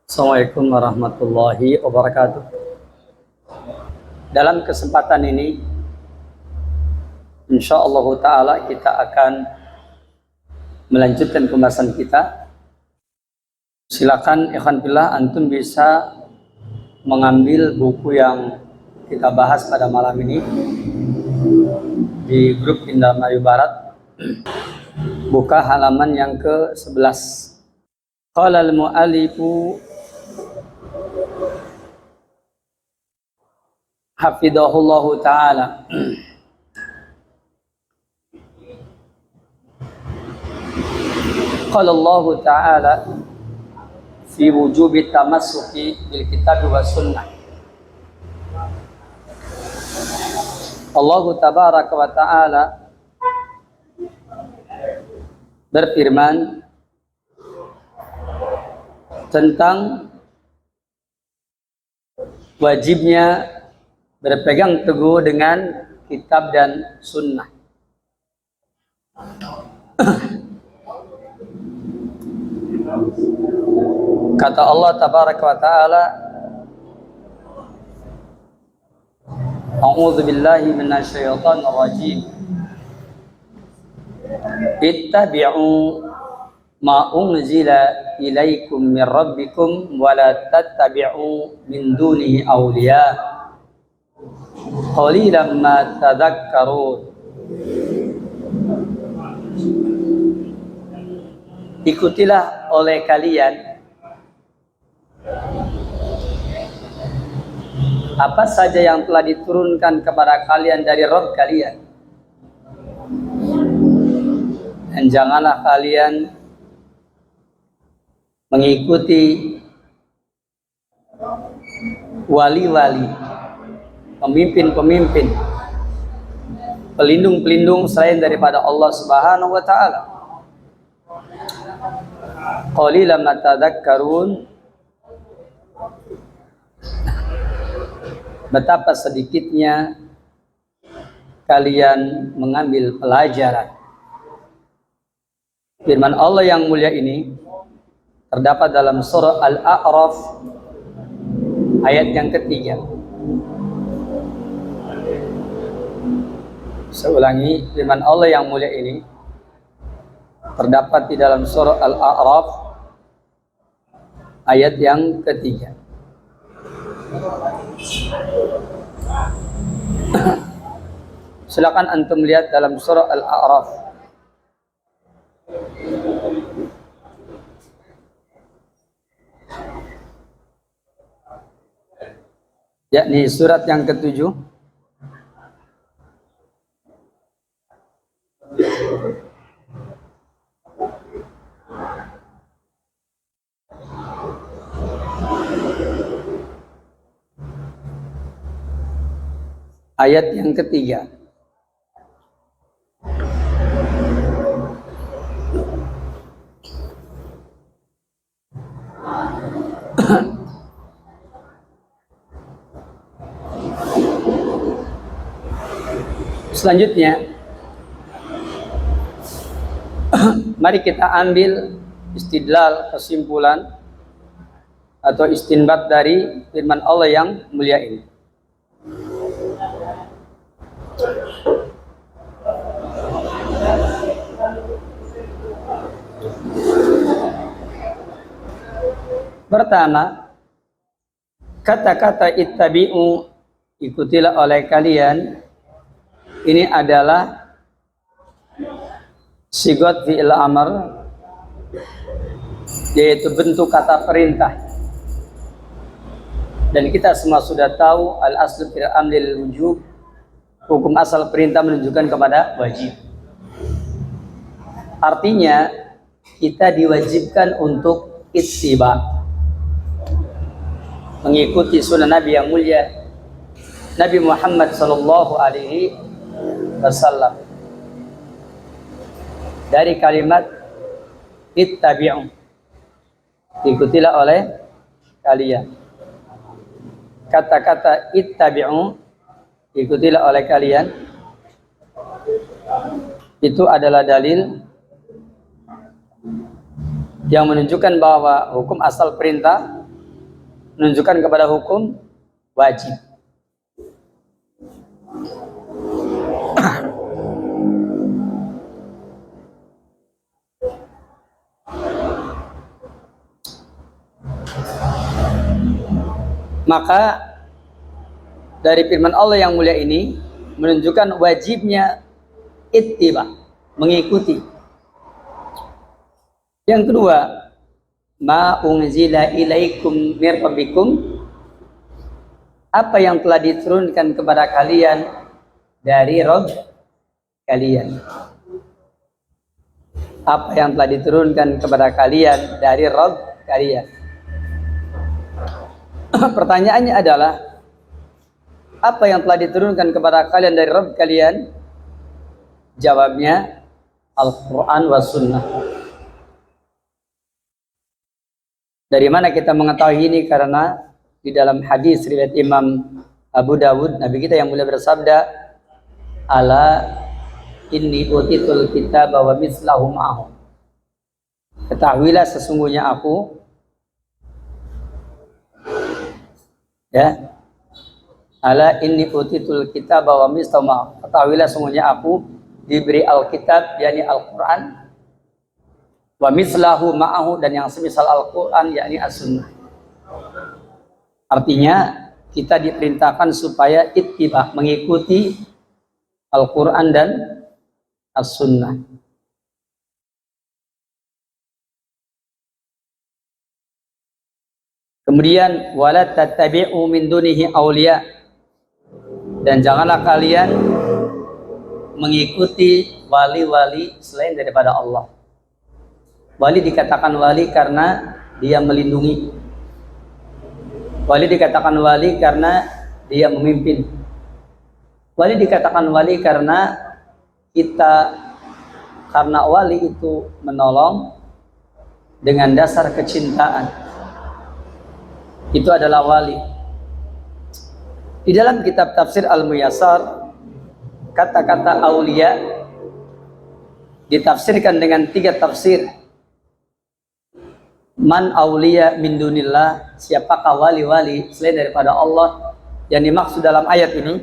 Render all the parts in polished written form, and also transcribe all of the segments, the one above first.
Assalamualaikum warahmatullahi wabarakatuh. Dalam kesempatan ini, insyaallah ta'ala kita akan melanjutkan pembahasan kita. Silakan ikhwan fillah, antum bisa mengambil buku yang kita bahas pada malam ini di grup Indah Melayu Barat. Buka halaman yang ke-11. Qala al-mu'allifu hafidhahullahu ta'ala. Qala Allah ta'ala fi wujubi tamassuki bil kitab wa sunnah. Allah tabaraka wa ta'ala berfirman tentang wajibnya berpegang teguh dengan kitab dan sunnah. Kata Allah tabaraka wa ta'ala, A'udzu billahi minasyaitonir rajim. Ittabi'u ma unzila ilaikum min rabbikum wa la tattabi'u min dunihi awliya. Qalilan ma tadhakkarun. Ikutilah oleh kalian apa saja yang telah diturunkan kepada kalian dari Rabb kalian, dan janganlah kalian mengikuti wali-wali, pemimpin-pemimpin, pelindung-pelindung selain daripada Allah Subhanahu wa ta'ala. Qalilan ma tadhakkarun. Betapa sedikitnya kalian mengambil pelajaran. Firman Allah yang mulia ini terdapat dalam surah Al-A'raf ayat yang ketiga. Saya ulangi, firman Allah yang mulia ini terdapat di dalam surah Al-A'raf ayat yang ketiga. Silakan antum lihat dalam surah Al-A'raf. Yakni surat yang ke-7. Ayat yang ketiga. Selanjutnya, mari kita ambil istidlal, kesimpulan atau istinbat dari firman Allah yang mulia ini. Pertama, kata-kata ittabi'u, ikutilah oleh kalian, ini adalah sigot fi'il amr, yaitu bentuk kata perintah. Dan kita semua sudah tahu al-aslu fil amri lil wujub, hukum asal perintah menunjukkan kepada wajib. Artinya kita diwajibkan untuk ittiba, mengikuti sunnah Nabi yang mulia, Nabi Muhammad sallallahu alaihi wasallam. Dari kalimat ittabi'u, ikutilah oleh kalian. Kata-kata ittabi'u, ikutilah oleh kalian, itu adalah dalil yang menunjukkan bahwa hukum asal perintah menunjukkan kepada hukum wajib. Maka dari firman Allah yang mulia ini menunjukkan wajibnya ittiba, mengikuti. Yang kedua, ma unzila ilaikum mir rabbikum, apa yang telah diturunkan kepada kalian dari Rabb kalian. Apa yang telah diturunkan kepada kalian dari Rabb kalian. Pertanyaannya adalah, apa yang telah diturunkan kepada kalian dari Rabb kalian? Jawabnya Al-Quran wa Sunnah. Dari mana kita mengetahui ini? Karena di dalam hadis riwayat Imam Abu Dawud, Nabi kita yang mulia bersabda, ala inni utitul kitaba wa mislahu ma'ahu. Ketahuilah sesungguhnya aku, ya, ala inni utitul kitaba wa mislahu ma'ahu. Ketahuilah sesungguhnya aku diberi Alkitab, yakni Al-Quran, wa mislahu ma'ahu, dan yang semisal Al-Quran, yakni As-Sunnah. Artinya kita diperintahkan supaya ittiba, mengikuti Al-Quran dan As-Sunnah. Kemudian wala tattabi'u min dunihi awliya, dan janganlah kalian mengikuti wali-wali selain daripada Allah. Wali dikatakan wali karena dia melindungi. Wali dikatakan wali karena dia memimpin. Wali dikatakan wali karena wali itu menolong dengan dasar kecintaan. Itu adalah wali. Di dalam kitab tafsir Al-Muyassar, kata-kata aulia ditafsirkan dengan 3 tafsir. Man aulia min dunillah, siapakah wali-wali selain daripada Allah yang dimaksud dalam ayat ini?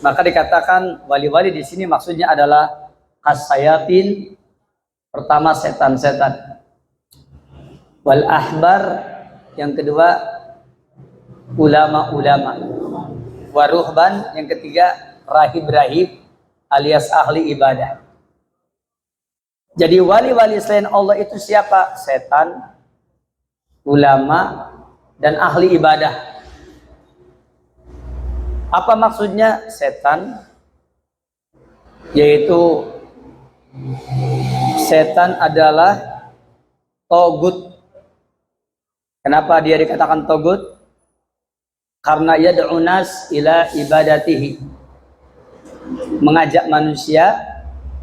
Maka dikatakan wali-wali di sini maksudnya adalah as-sayatin, pertama setan-setan. Wal ahbar, yang kedua ulama-ulama. Waruhban, yang ketiga rahib-rahib alias ahli ibadah. Jadi wali-wali selain Allah itu siapa? Setan, ulama, dan ahli ibadah. Apa maksudnya setan? Yaitu setan adalah togut. Kenapa dia dikatakan togut? Karena yad'unas ila ibadatihi, mengajak manusia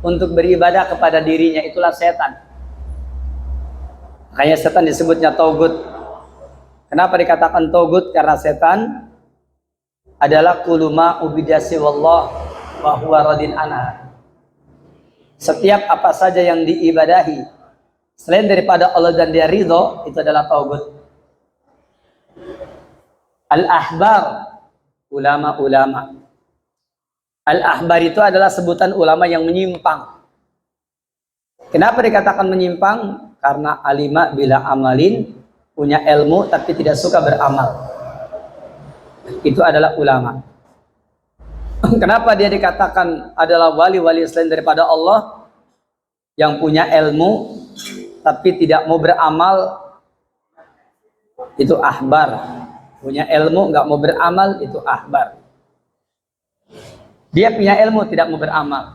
untuk beribadah kepada dirinya, itulah setan. Makanya setan disebutnya togut. Kenapa dikatakan togut? Karena setan adalah kuluma ubidasi wallah wa huwa radin anha. Setiap apa saja yang diibadahi selain daripada Allah dan dia ridho, itu adalah togut. Al-ahbar, ulama-ulama. Al-ahbar itu adalah sebutan ulama yang menyimpang. Kenapa dikatakan menyimpang? Karena alima bila amalin, punya ilmu tapi tidak suka beramal. Itu adalah ulama. Kenapa dia dikatakan adalah wali-wali selain daripada Allah? Yang punya ilmu tapi tidak mau beramal, itu ahbar. Punya ilmu nggak mau beramal, itu ahbar. Dia punya ilmu tidak mau beramal.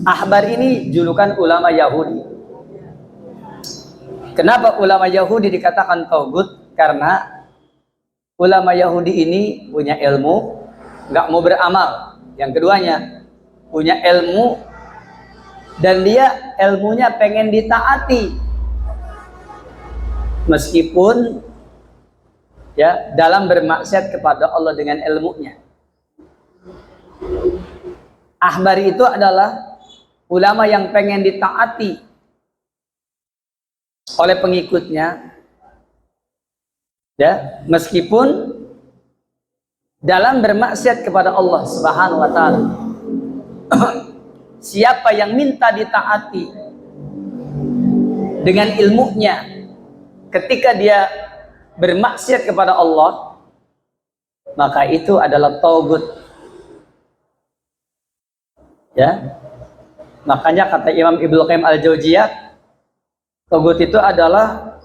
Ahbar ini julukan ulama Yahudi. Kenapa ulama Yahudi dikatakan togut? Karena ulama Yahudi ini punya ilmu, nggak mau beramal. Yang keduanya, punya ilmu dan dia ilmunya pengen ditaati, meskipun ya dalam bermaksiat kepada Allah dengan ilmunya. Ahbar itu adalah ulama yang pengen ditaati oleh pengikutnya, Ya, meskipun dalam bermaksiat kepada Allah Subhanahu wa taala. Siapa yang minta ditaati dengan ilmunya ketika dia bermaksiat kepada Allah, maka itu adalah taugut. Ya. Makanya kata Imam Ibnu Qayyim Al-Jauziyah, taugut itu adalah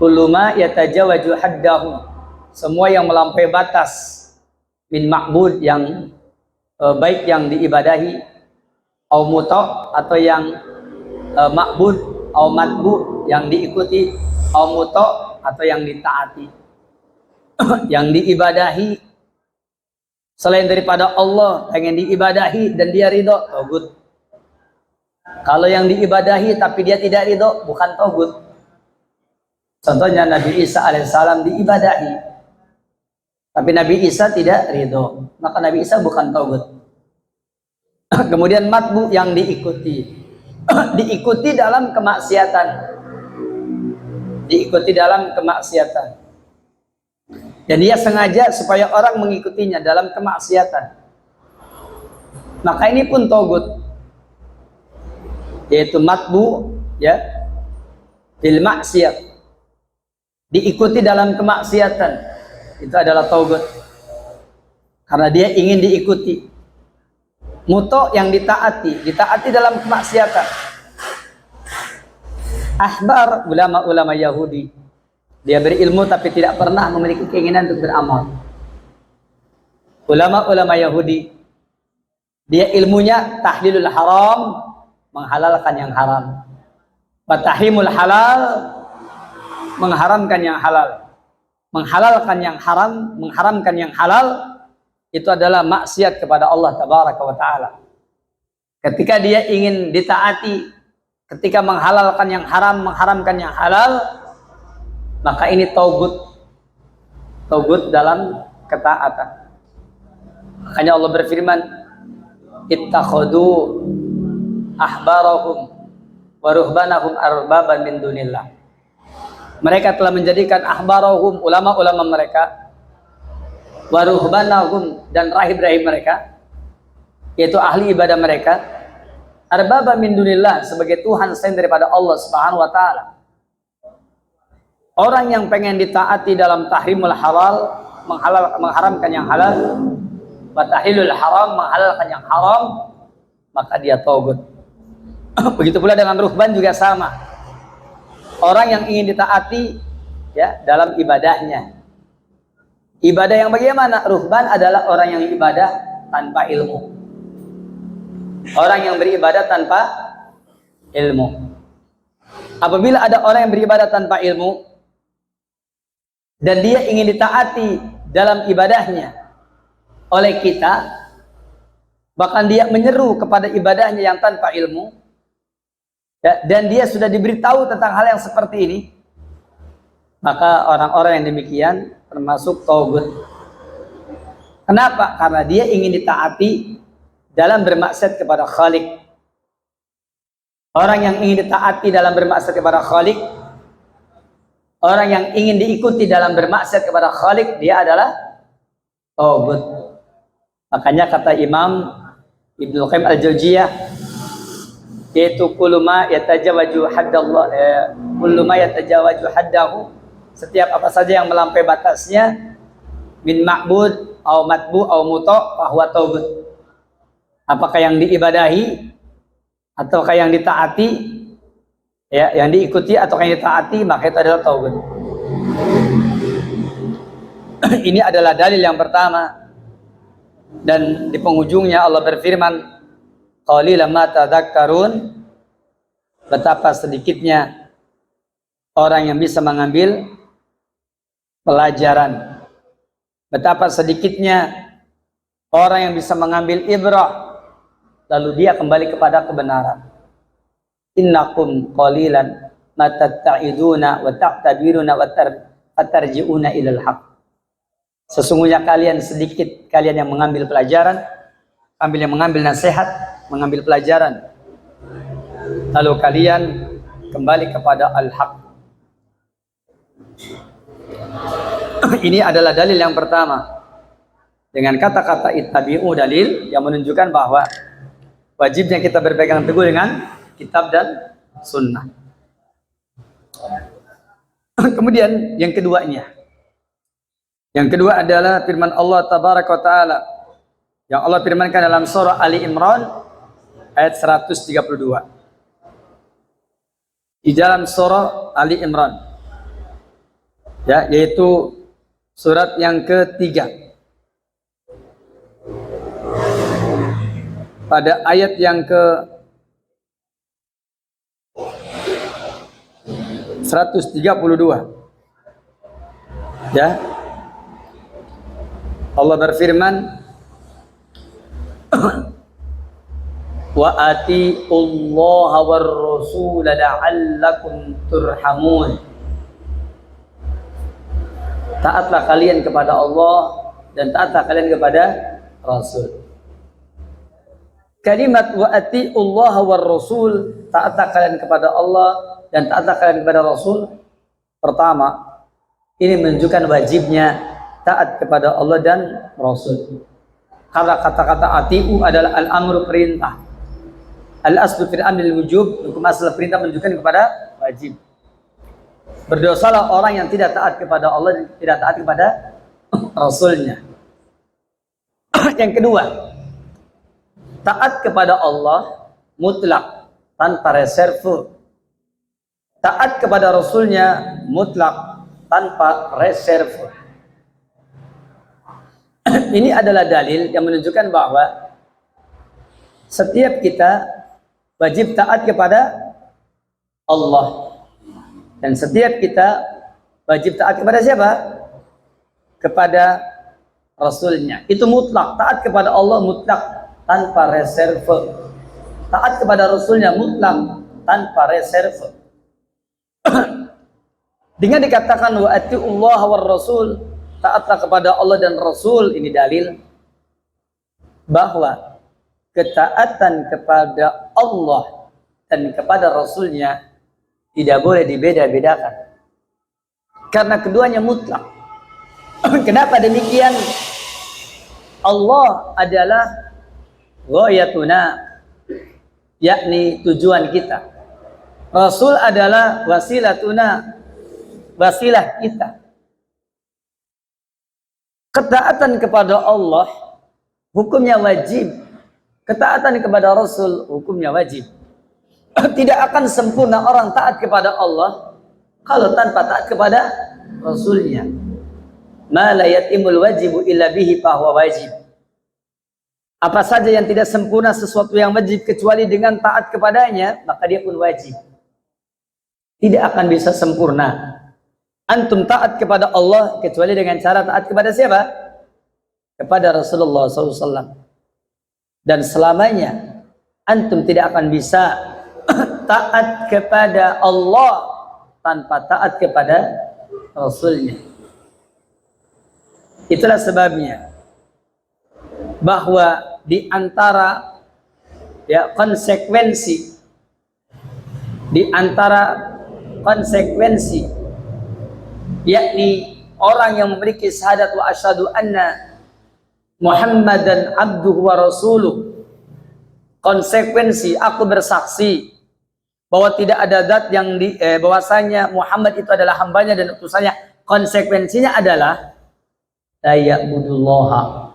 kullu ma yatajawaju haddahu, semua yang melampaui batas min ma'bud, yang baik yang diibadahi, au muta, atau yang ma'bud, au matbu, yang diikuti, au muta, atau yang ditaati. Yang diibadahi selain daripada Allah, pengen diibadahi dan dia ridho, taugut. Kalau yang diibadahi tapi dia tidak ridho, bukan taugut. Contohnya Nabi Isa alaihissalam diibadahi, tapi Nabi Isa tidak ridho, maka Nabi Isa bukan taugut. Kemudian matbu, yang diikuti, diikuti dalam kemaksiatan, diikuti dalam kemaksiatan, dan dia sengaja supaya orang mengikutinya dalam kemaksiatan, maka ini pun taugut, yaitu matbu, ya, bil maksiat, diikuti dalam kemaksiatan, itu adalah taugut karena dia ingin diikuti. Muto, yang ditaati, ditaati dalam kemaksiatan. Ahbar, ulama-ulama Yahudi, dia berilmu tapi tidak pernah memiliki keinginan untuk beramal. Ulama-ulama Yahudi, dia ilmunya tahlilul haram, menghalalkan yang haram, wa tahrimul halal, mengharamkan yang halal. Menghalalkan yang haram, mengharamkan yang halal, itu adalah maksiat kepada Allah Tabaraka wa Ta'ala. Ketika dia ingin ditaati, ketika menghalalkan yang haram, mengharamkan yang halal, maka ini taugut, taugut dalam ketaatan. Makanya Allah berfirman, ittakhadu ahbarahum wa ruhbanahum arbaban min dunillah. Mereka telah menjadikan ahbarahum, ulama-ulama mereka, wa ruhbanahum, dan rahib-rahib mereka, yaitu ahli ibadah mereka, arbaba min dunillah, sebagai Tuhan selain daripada Allah Subhanahu wa taala. Orang yang pengen ditaati dalam tahrimul halal, mengharamkan yang halal, wa tahilul haram, menghalalkan yang haram, maka dia taugut. Begitu pula dengan ruhban juga sama. Orang yang ingin ditaati, ya, dalam ibadahnya. Ibadah yang bagaimana? Ruhban adalah orang yang ibadah tanpa ilmu. Orang yang beribadah tanpa ilmu. Apabila ada orang yang beribadah tanpa ilmu dan dia ingin ditaati dalam ibadahnya oleh kita, bahkan dia menyeru kepada ibadahnya yang tanpa ilmu, ya, dan dia sudah diberitahu tentang hal yang seperti ini, maka orang-orang yang demikian termasuk taugut. Kenapa? Karena dia ingin ditaati dalam bermaksiat kepada Khalik. Orang yang ingin ditaati dalam bermaksiat kepada Khalik, orang yang ingin diikuti dalam bermaksiat kepada Khalik, dia adalah taugut. Makanya kata Imam Ibnu Qayyim Al-Jauziyah, yaitu kullu ma yatajawaju haddallah, kullu ma yatajawaju haddahu, setiap apa saja yang melampaui batasnya, min ma'bud au matbu au muta, bahwa taugut. Apakah yang diibadahi ataukah yang ditaati, ya, yang diikuti ataukah yang ditaati, maka itu adalah taugut. Ini adalah dalil yang pertama. Dan di penghujungnya Allah berfirman, qalilan ma tadzakkarun, betapa sedikitnya orang yang bisa mengambil pelajaran, betapa sedikitnya orang yang bisa mengambil ibrah lalu dia kembali kepada kebenaran. Innakum qalilan ma tatta'iduna wa ta'tabiruna wa tarji'una ilal haq. Sesungguhnya kalian sedikit, kalian yang mengambil pelajaran, yang mengambil nasihat, mengambil pelajaran, lalu kalian kembali kepada al-haq. Ini adalah dalil yang pertama. Dengan kata-kata ittabi'u dalil yang menunjukkan bahwa wajibnya kita berpegang teguh dengan kitab dan sunnah. Kemudian yang keduanya. Yang kedua adalah firman Allah Tabaraka wa Ta'ala yang Allah firmankan dalam surah Ali Imran ayat 132. Di dalam surah Ali Imran, ya, yaitu surat yang ketiga, pada ayat yang ke 132, ya, Allah berfirman, wa atiullaha war rasul la'allakum turhamun. Taatlah kalian kepada Allah dan taatlah kalian kepada Rasul. Kalimat wa atiullaha war rasul, taatlah kalian kepada Allah dan taatlah kalian kepada Rasul. Pertama, ini menunjukkan wajibnya taat kepada Allah dan Rasul. Karena kata-kata atiu adalah al-amru, perintah. Al-aslu fil amri wujub, hukum asal perintah menunjukkan kepada wajib. Berdosalah orang yang tidak taat kepada Allah dan tidak taat kepada Rasulnya. Yang kedua, taat kepada Allah mutlak tanpa reserve. Taat kepada Rasulnya mutlak tanpa reserve. Ini adalah dalil yang menunjukkan bahwa setiap kita wajib taat kepada Allah. Dan setiap kita wajib taat kepada siapa? Kepada Rasulnya. Itu mutlak. Taat kepada Allah mutlak tanpa reserve. Taat kepada Rasulnya mutlak tanpa reserve. Dengan dikatakan wa atiullaha war rasul, taatlah kepada Allah dan Rasul, ini dalil bahwa ketaatan kepada Allah dan kepada Rasulnya tidak boleh dibeda-bedakan. Karena keduanya mutlak. Kenapa demikian? Allah adalah ghayatuna, yakni tujuan kita. Rasul adalah wasilatuna, wasilah kita. Ketaatan kepada Allah hukumnya wajib. Ketaatan kepada Rasul hukumnya wajib. Tidak akan sempurna orang taat kepada Allah kalau tanpa taat kepada Rasulnya. Ma la yatimul wajibu illa bihi fahuwa wajib. Apa saja yang tidak sempurna sesuatu yang wajib kecuali dengan taat kepadanya, maka dia pun wajib. Tidak akan bisa sempurna antum taat kepada Allah kecuali dengan cara taat kepada siapa? Kepada Rasulullah SAW. Dan selamanya antum tidak akan bisa taat kepada Allah tanpa taat kepada Rasulnya. Itulah sebabnya bahwa di antara konsekuensi yakni orang yang memiliki syahadat wa asyhadu anna Muhammadan abduhu wa rasuluh, konsekuensi aku bersaksi bahwa tidak ada zat yang bahwasanya Muhammad itu adalah hambanya dan utusannya, konsekuensinya adalah la ya'budullaha,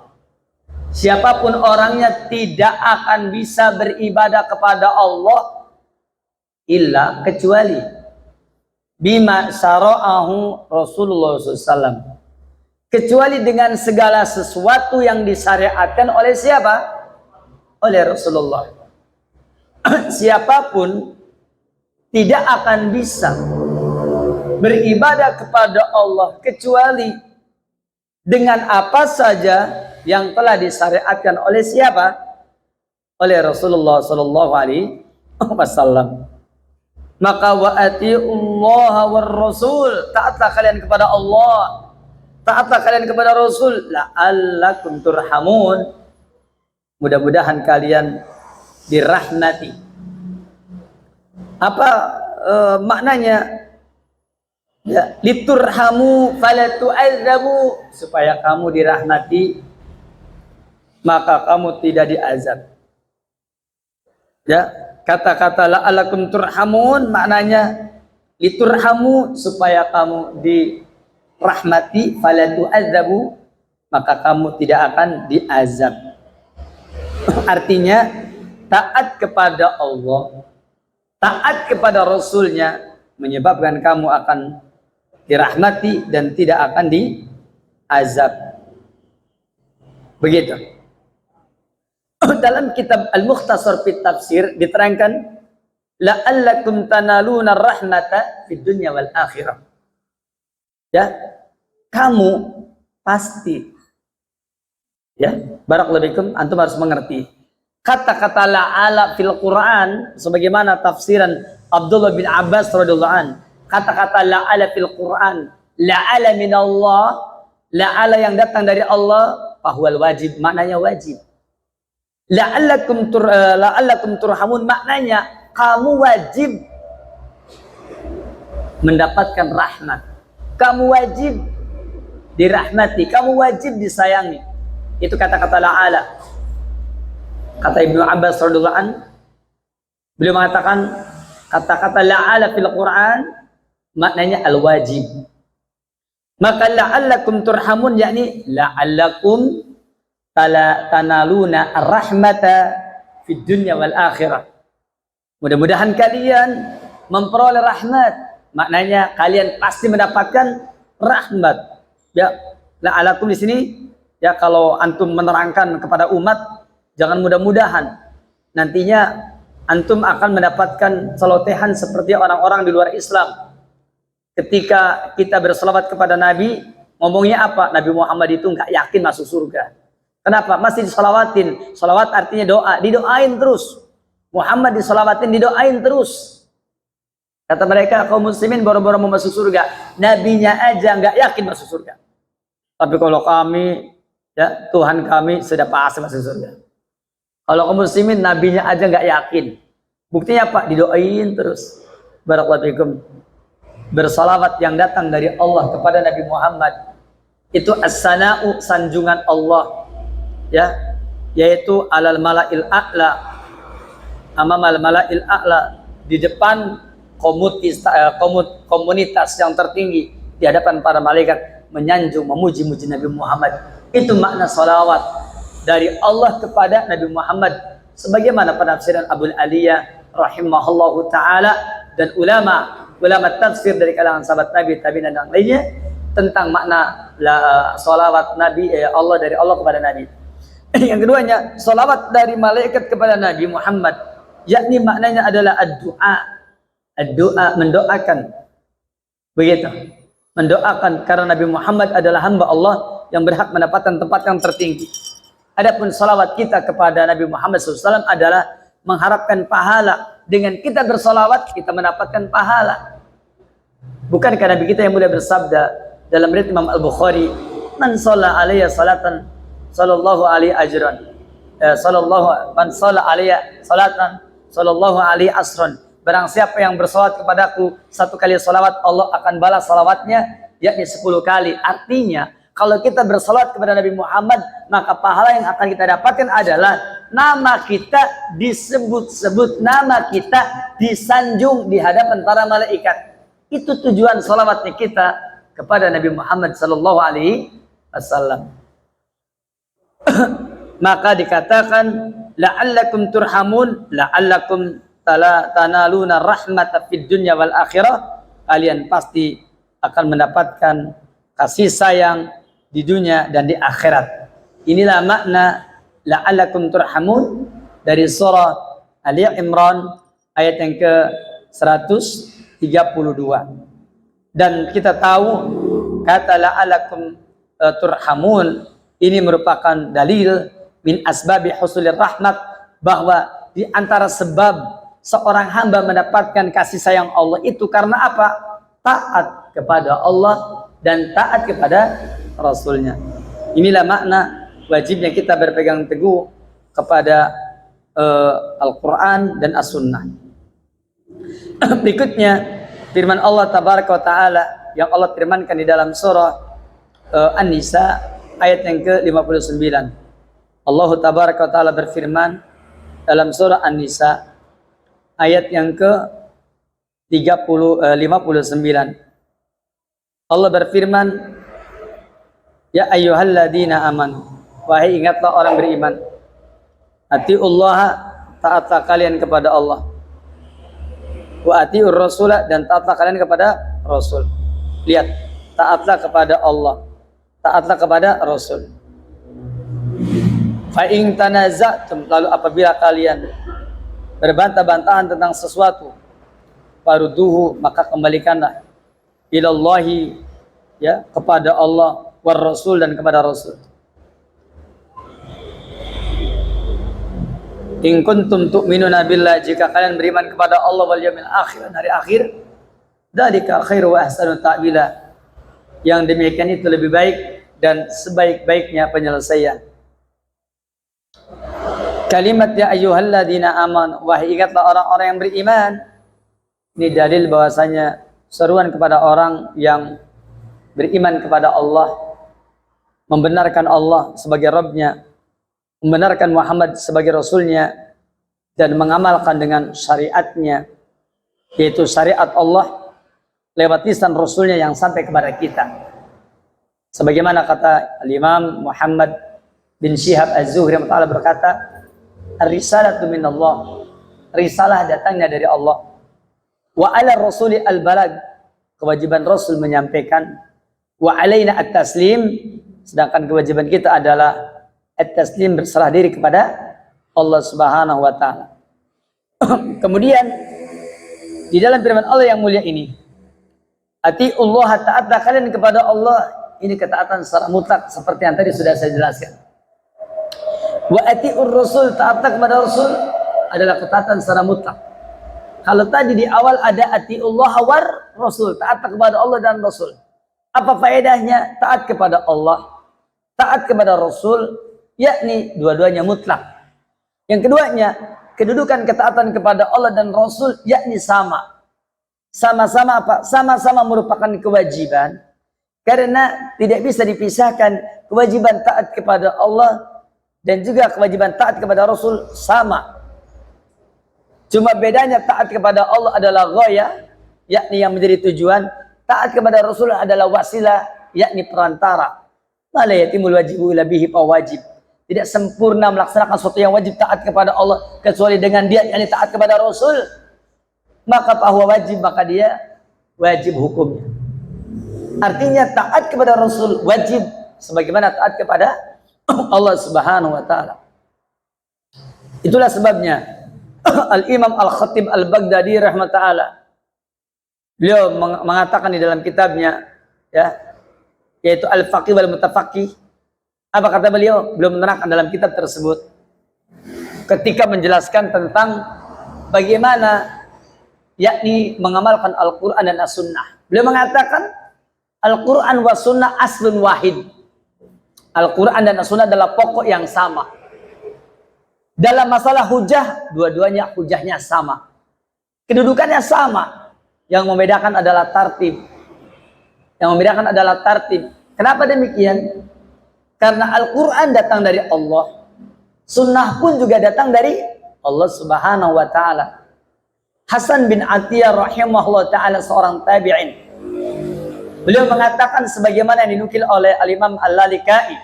siapapun orangnya tidak akan bisa beribadah kepada Allah illa kecuali bima syara'ahu Rasulullah SAW, kecuali dengan segala sesuatu yang disyariatkan oleh siapa? Oleh Rasulullah. Siapapun tidak akan bisa beribadah kepada Allah kecuali dengan apa saja yang telah disyariatkan oleh siapa? Oleh Rasulullah sallallahu alaihi wasallam. Maka wa atiullaha war rasul, taatlah kalian kepada Allah, taatlah kalian kepada Rasul, la'allakum turhamun, mudah-mudahan kalian dirahmati. Apa maknanya? Ya, liturhamu fala tu'adzabu, supaya kamu dirahmati maka kamu tidak diazab. Ya, kata-kata la'alakum turhamun maknanya liturhamu, supaya kamu dirahmati, fala tu'adzabu, maka kamu tidak akan diazab. Artinya taat kepada Allah, taat kepada Rasulnya menyebabkan kamu akan dirahmati dan tidak akan diazab. Begitu. Dalam kitab Al-Mukhtasar fi Tafsir diterangkan la'allakum tanaluna rahmata fid dunya wal akhirah. Ya, kamu pasti, ya, barakallahu fikum, antum harus mengerti kata-kata la'ala fil Quran sebagaimana tafsiran Abdullah bin Abbas radhiyallahu an. Kata-kata la'ala fil Quran, la'ala min Allah, la'ala yang datang dari Allah, fahuwal wajib, maknanya wajib. La'allakum turhamun maknanya kamu wajib mendapatkan rahmat, kamu wajib dirahmati, kamu wajib disayangi. Itu kata-kata la'ala. Kata Ibnu Abbas radhiyallahu an, beliau mengatakan kata-kata la'ala fil Quran maknanya al-wajib. Maka la'allakum turhamun yakni la'allakum tanaluna ar-rahmata fid dunya wal akhirah. Mudah-mudahan kalian memperoleh rahmat, maknanya kalian pasti mendapatkan rahmat. Ya, la'allakum di sini ya, kalau antum menerangkan kepada umat, jangan mudah-mudahan nantinya antum akan mendapatkan celotehan seperti orang-orang di luar Islam. Ketika kita berselawat kepada Nabi, ngomongnya apa? Nabi Muhammad itu nggak yakin masuk surga. Kenapa? Masih diselawatin. Selawat artinya doa, didoain terus. Muhammad diselawatin, didoain terus. Kata mereka, kaum muslimin boro-boro mau masuk surga, nabinya aja nggak yakin masuk surga. Tapi kalau kami, ya Tuhan kami sudah pasti masuk surga. Kalau kaum muslimin nabinya aja nggak yakin. Buktinya apa? Didoain terus. Barakallahu fikum. Bersalawat yang datang dari Allah kepada Nabi Muhammad itu as-sana'u, sanjungan Allah, ya, yaitu alal mala'il a'la, amamal mala'il a'la, di depan komunitas yang tertinggi, di hadapan para malaikat menyanjung memuji-muji Nabi Muhammad. Itu makna salawat dari Allah kepada Nabi Muhammad, sebagaimana penafsiran Abu Aliyah rahimahullahu taala dan ulama tafsir dari kalangan sahabat Nabi, tabi'in dan yang lainnya tentang makna salawat Nabi Allah dari Allah kepada Nabi. Yang keduanya, salawat dari malaikat kepada Nabi Muhammad, yakni maknanya adalah ad-du'a, mendoakan. Begitu. Mendoakan karena Nabi Muhammad adalah hamba Allah yang berhak mendapatkan tempat yang tertinggi. Adapun salawat kita kepada Nabi Muhammad SAW adalah mengharapkan pahala. Dengan kita bersalawat kita mendapatkan pahala. Bukankah Nabi kita yang mulia bersabda dalam riwayat Imam Al-Bukhari, man shalla alayya salatan sallallahu alaihi ajran, man shalla alayya salatan sallallahu alaihi asran. Barang siapa yang bersalawat kepadaku satu kali salawat, Allah akan balas salawatnya yakni 10 kali. Artinya kalau kita bersalawat kepada Nabi Muhammad, maka pahala yang akan kita dapatkan adalah nama kita disebut-sebut, nama kita disanjung di hadapan para malaikat. Itu tujuan salawatnya kita kepada Nabi Muhammad sallallahu alaihi wasallam. Maka dikatakan la'allakum turhamun, la'allakum tanaluna rahmata fid dunya wal akhirah, kalian pasti akan mendapatkan kasih sayang di dunia dan di akhirat. Inilah makna la'allakum turhamun dari surah Ali Imran ayat yang ke-132. Dan kita tahu kata la'allakum turhamun ini merupakan dalil min asbabi husulir rahmat, bahwa di antara sebab seorang hamba mendapatkan kasih sayang Allah itu karena apa? Taat kepada Allah dan taat kepada Rasulnya. Inilah makna wajibnya kita berpegang teguh kepada Al-Quran dan As-Sunnah. Berikutnya firman Allah Tabaraka wa Ta'ala yang Allah firmankan di dalam surah An-Nisa ayat yang ke-59. Allah tabaraka wa taala berfirman dalam surah An-Nisa ayat yang ke-59. Allah berfirman, ya ayyuhalladzina amanu, wahai ingatlah orang beriman, atiullaha, taatlah kalian kepada Allah, wa atiur rasulah, dan taatlah kalian kepada Rasul. Lihat, taatlah kepada Allah, taatlah kepada Rasul. Fa in tanaza'tum, lalu apabila kalian berbantah-bantahan tentang sesuatu, farudduhu, maka kembalikanlah ilallahi, ya, kepada Allah, war Rasul, dan kepada Rasul. In kuntum tu'minuna billah, jika kalian beriman kepada Allah wal yaumil akhir, hari akhir, dzalika khairu wa ahsanu ta'wila, yang demikian itu lebih baik dan sebaik-baiknya penyelesaian. Kalimat ya ayyuhalladzina amanu, wahai ingatlah orang-orang yang beriman, ini dalil bahwasanya seruan kepada orang yang beriman kepada Allah, membenarkan Allah sebagai Rabbnya, membenarkan Muhammad sebagai Rasulnya, dan mengamalkan dengan syariatnya, yaitu syariat Allah lewat lisan Rasulnya yang sampai kepada kita. Sebagaimana kata Al-Imam Muhammad bin Syihab Az-Zuhri ta'ala berkata, ar-risalatu minallah, risalah datangnya dari Allah, wa ala rasuli al-balag, kewajiban Rasul menyampaikan, wa alaina at-taslim, sedangkan kewajiban kita adalah at-taslim, berserah diri kepada Allah Subhanahu wa taala. Kemudian di dalam firman Allah yang mulia ini, atiullah, taatlah kalian kepada Allah, ini ketaatan secara mutlak seperti yang tadi sudah saya jelaskan. Wa atiur rasul, taatlah kepada Rasul, adalah ketaatan secara mutlak. Kalau tadi di awal ada atiullah war Rasul, taatlah kepada Allah dan Rasul. Apa faedahnya taat kepada Allah, taat kepada Rasul? Yakni dua-duanya mutlak. Yang keduanya, kedudukan ketaatan kepada Allah dan Rasul yakni sama. Sama-sama apa? Sama-sama merupakan kewajiban. Karena tidak bisa dipisahkan kewajiban taat kepada Allah dan juga kewajiban taat kepada Rasul sama. Cuma bedanya taat kepada Allah adalah ghaya, yakni yang menjadi tujuan. Taat kepada Rasul adalah wasilah, yakni perantara. La yatimul wajibu illa bihi, wajib. Tidak sempurna melaksanakan sesuatu yang wajib taat kepada Allah kecuali dengan dia, yakni taat kepada Rasul. Maka bahwa wajib, maka dia wajib hukumnya. Artinya taat kepada Rasul wajib sebagaimana taat kepada Allah Subhanahu wa taala. Itulah sebabnya Al-Imam Al-Khatib Al-Baghdadi rahmatullah, beliau mengatakan di dalam kitabnya, ya, yaitu Al-Faqih wal Mutafaqih. Apa kata beliau? Beliau menerangkan dalam kitab tersebut ketika menjelaskan tentang bagaimana yakni mengamalkan Al-Quran dan As-Sunnah. Beliau mengatakan Al-Quran wa Sunnah aslun wahid. Al-Quran dan As-Sunnah adalah pokok yang sama. Dalam masalah hujah, dua-duanya hujahnya sama. Kedudukannya sama. Yang membedakan adalah tartib. Yang membedakan adalah tartib. Kenapa demikian? Karena Al-Quran datang dari Allah, Sunnah pun juga datang dari Allah Subhanahu wa ta'ala. Hasan bin Atiyah rahimahullah ta'ala, seorang tabi'in, beliau mengatakan sebagaimana yang dinukil oleh Al-Imam Al-Lalikai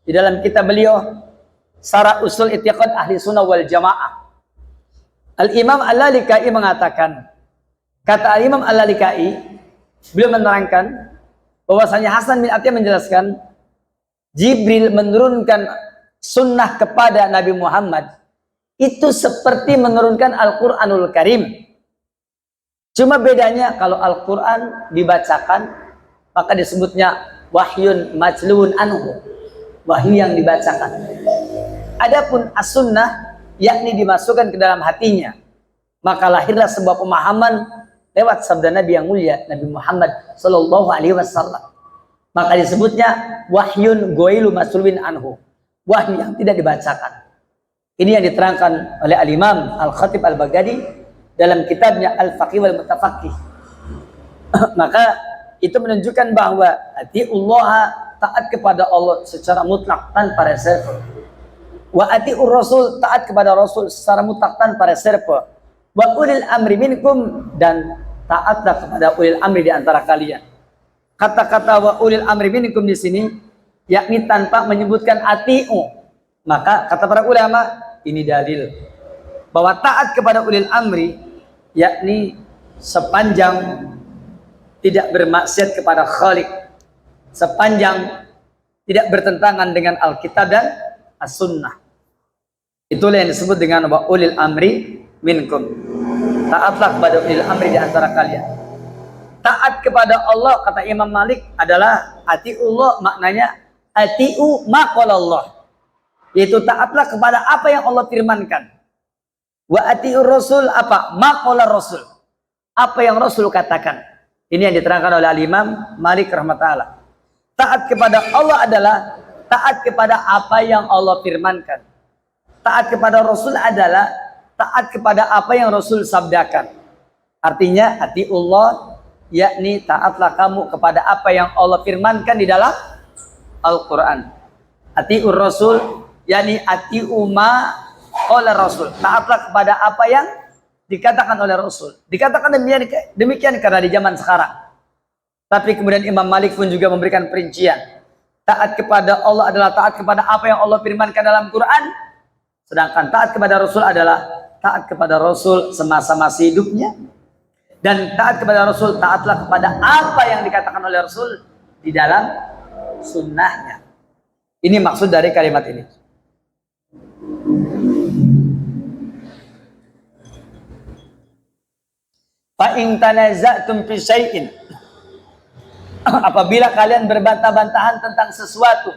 di dalam kitab beliau Syarah Usul I'tiqad Ahli Sunnah wal Jamaah. Al-Imam Al-Lalikai mengatakan, kata Al-Imam Al-Lalikai, beliau menerangkan bahwasanya Hasan bin Atiyah menjelaskan Jibril menurunkan sunnah kepada Nabi Muhammad itu seperti menurunkan Al-Quranul Karim. Cuma bedanya kalau Al-Quran dibacakan maka disebutnya wahyun majluun anhu, wahyu yang dibacakan. Adapun as-sunnah yakni dimasukkan ke dalam hatinya, maka lahirlah sebuah pemahaman lewat sabda Nabi yang mulia Nabi Muhammad sallallahu alaihi wasallam. Maka disebutnya wahyun goilu masulwin anhu, wahyu yang tidak dibacakan. Ini yang diterangkan oleh Al-Imam Al-Khatib Al-Baghdadi dalam kitabnya Al-Faqih wal Mutafaqih. Maka itu menunjukkan bahwa atiullah, taat kepada Allah secara mutlak tanpa reserve. Wa atiur rasul, taat kepada Rasul secara mutlak tanpa reserve. Wa ulil amri minkum, dan taatlah kepada ulil amri di antara kalian. Kata-kata wa ulil amri minkum di sini yakni tanpa menyebutkan atiu. Maka kata para ulama, ini dalil bahwa taat kepada ulil amri yakni sepanjang tidak bermaksiat kepada Khalik, sepanjang tidak bertentangan dengan Alkitab dan As-Sunnah. Itulah yang disebut dengan wa ulil amri minkum. Taatlah kepada ulil amri di antara kalian. Taat kepada Allah, kata Imam Malik, adalah atiullah, maknanya atiu ma qala Allah, yaitu taatlah kepada apa yang Allah firmankan. Wa atiur rasul, apa? Ma qala Rasul, apa yang Rasul katakan. Ini yang diterangkan oleh Imam Malik rahmatullah. Taat kepada Allah adalah taat kepada apa yang Allah firmankan. Taat kepada Rasul adalah taat kepada apa yang Rasul sabdakan. Artinya atiullah yakni taatlah kamu kepada apa yang Allah firmankan di dalam Al-Quran. Atiur Rasul yakni atiu ma qala Rasul, taatlah kepada apa yang dikatakan oleh Rasul. Dikatakan demikian karena di zaman sekarang. Tapi kemudian Imam Malik pun juga memberikan perincian. Taat kepada Allah adalah taat kepada apa yang Allah firmankan dalam Quran. Sedangkan taat kepada Rasul adalah taat kepada Rasul semasa masih hidupnya. Dan taat kepada Rasul, taatlah kepada apa yang dikatakan oleh Rasul di dalam sunnahnya. Ini maksud dari kalimat ini. Fa in tanaza'tum fi syai'in, apabila kalian berbantah-bantahan tentang sesuatu.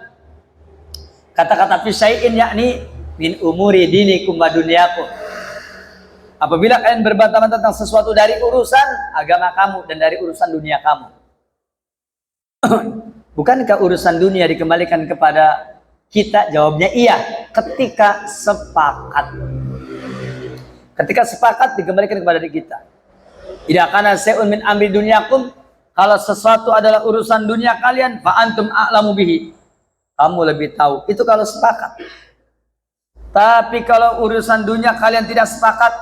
Kata-kata fi syai'in yakni min umuri dinikum wa dunyakum. Apabila kalian berbantah-bantah tentang sesuatu dari urusan agama kamu dan dari urusan dunia kamu. Bukankah urusan dunia dikembalikan kepada kita? Jawabnya iya, ketika sepakat. Ketika sepakat dikembalikan kepada diri kita. Idza kana syai'un min amri dunyakum, kalau sesuatu adalah urusan dunia kalian, fa antum a'lamu bihi, kamu lebih tahu. Itu kalau sepakat. Tapi kalau urusan dunia kalian tidak sepakat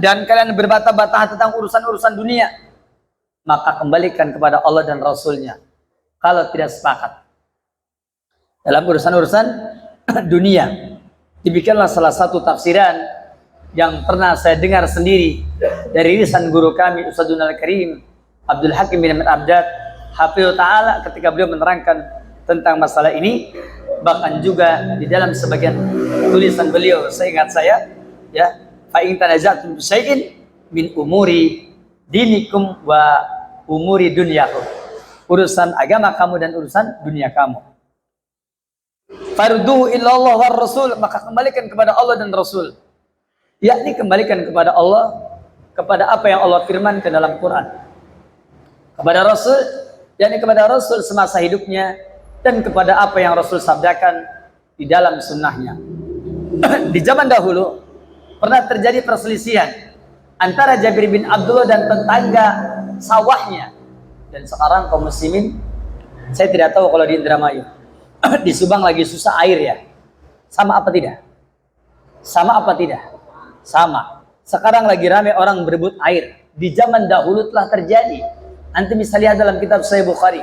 dan kalian berbantah-bantahan tentang urusan-urusan dunia, maka kembalikan kepada Allah dan Rasulnya. Kalau tidak sepakat dalam urusan-urusan dunia, demikianlah salah satu tafsiran yang pernah saya dengar sendiri dari lisan guru kami Ustadzul Karim Abdul Hakim bin Abdad Hafidhullah Ta'ala ketika beliau menerangkan tentang masalah ini. Bahkan juga di dalam sebagian tulisan beliau, seingat saya, ya, fa in tanaza'tum fi syai'in min umuri dinikum wa umuri dunyakum, urusan agama kamu dan urusan dunia kamu, farduhu illallah war rasul, maka kembalikan kepada Allah dan Rasul. Yakni kembalikan kepada Allah, kepada apa yang Allah firmankan dalam Quran, kepada Rasul, yakni kepada Rasul semasa hidupnya, dan kepada apa yang Rasul sabdakan di dalam sunnahnya. Di zaman dahulu pernah terjadi perselisihan antara Jabir bin Abdullah dan tetangga sawahnya. Dan sekarang kaum muslimin, saya tidak tahu kalau di Indramayu di Subang lagi susah air ya. Sama apa tidak? Sama apa tidak? Sama. Sekarang lagi ramai orang berebut air. Di zaman dahulu telah terjadi. Antum bisa lihat dalam kitab Sahih Bukhari.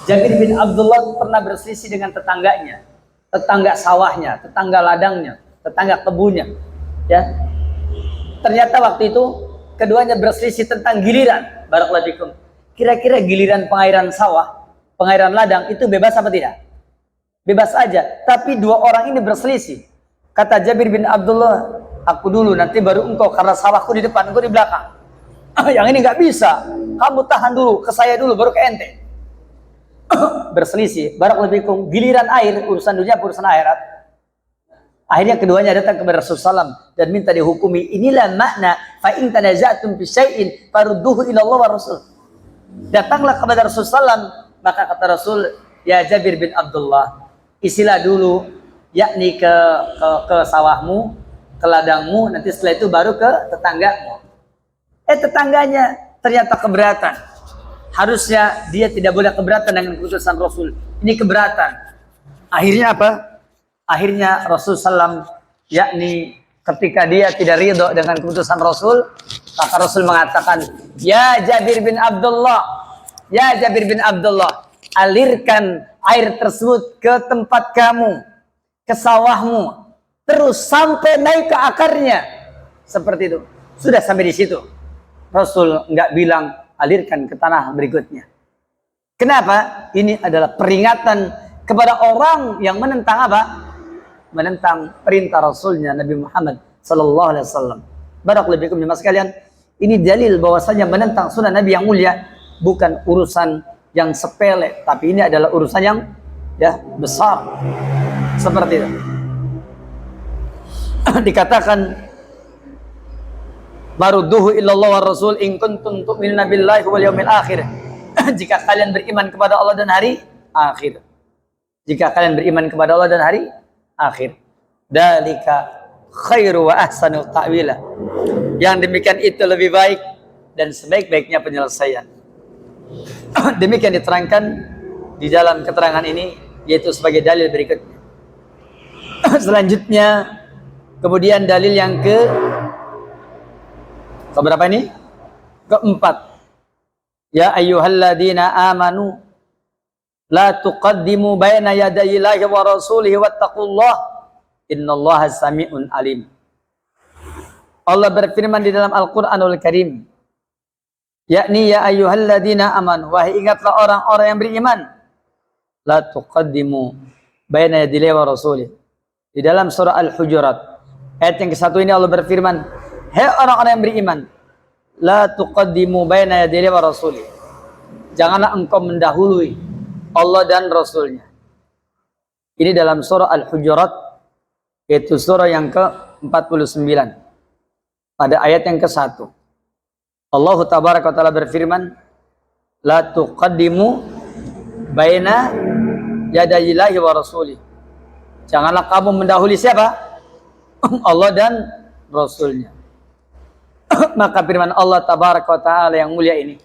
Jabir bin Abdullah pernah berselisih dengan tetangganya, tetangga sawahnya, tetangga ladangnya, tetangga kebunnya. Ya, ternyata waktu itu keduanya berselisih tentang giliran. Barakallahu fikum. Kira-kira giliran pengairan sawah, pengairan ladang itu bebas apa tidak? Bebas aja. Tapi dua orang ini berselisih. Kata Jabir bin Abdullah, aku dulu, nanti baru engkau, karena sawahku di depan, engkau di belakang. Yang ini nggak bisa. Kamu tahan dulu, ke saya dulu, baru ke ente. Berselisih. Barakallahu fikum. Giliran air, urusan dunia, urusan akhirat. Akhirnya keduanya datang kepada Rasulullah SAW dan minta dihukumi. Inilah makna fa in tanaza'tum fi syai'in farudduhu ila Allah wa Rasul. Datanglah kepada Rasulullah SAW, maka kata Rasul, ya Jabir bin Abdullah, isilah dulu, yakni ke sawahmu, ke ladangmu, nanti setelah itu baru ke tetanggamu. Tetangganya ternyata keberatan. Harusnya dia tidak boleh keberatan dengan keputusan Rasul. Ini keberatan. Akhirnya apa? Akhirnya Rasul SAW, yakni ketika dia tidak ridho dengan keputusan Rasul, maka Rasul mengatakan, Ya Jabir bin Abdullah, Ya Jabir bin Abdullah, alirkan air tersebut ke tempat kamu, ke sawahmu, terus sampai naik ke akarnya. Seperti itu. Sudah sampai di situ. Rasul nggak bilang alirkan ke tanah berikutnya. Kenapa? Ini adalah peringatan kepada orang yang menentang apa? Menentang perintah Rasulnya Nabi Muhammad Sallallahu Alaihi Wasallam. Barakallahu fikum jemaah sekalian. Ini dalil bahwasanya menentang sunnah Nabi yang mulia bukan urusan yang sepele, tapi ini adalah urusan yang besar. Seperti itu. Dikatakan Barudduhu illallah wa rasul in kuntum tu'minuna billahi wal yawmil akhir. Jika kalian beriman kepada Allah dan hari akhir. Jika kalian beriman kepada Allah dan hari akhir. Dalika khairu wa ahsanu ta'wila. Yang demikian itu lebih baik dan sebaik-baiknya penyelesaian. Demikian diterangkan di dalam keterangan ini, yaitu sebagai dalil berikutnya. Selanjutnya, kemudian dalil yang keberapa ini? Keempat. Ya ayyuhalladzina amanu la tuqaddimu baina yadayillahi wa rasulihi wattaqullah innallaha sami'un alim. Allah berfirman di dalam Al-Qur'anul Karim, yakni ya ayyuhalladzina amanu, wahai ingatlah orang-orang yang beriman, la tuqaddimu baina yadayillahi wa rasulihi. Di dalam surah Al-Hujurat ayat yang ke-1 ini Allah berfirman, hei orang-orang yang beriman, la tuqaddimu baina yadayillahi wa rasuli. Janganlah engkau mendahului Allah dan Rasulnya. Ini dalam surah Al-Hujurat, yaitu surah yang ke-49. Pada ayat yang ke-1. Allah tabaraka wa ta'ala berfirman, la tuqaddimu baina yadayillahi wa rasuli. Janganlah kamu mendahului siapa? Allah dan Rasulnya. Maka firman Allah tabaraka wa ta'ala yang mulia ini,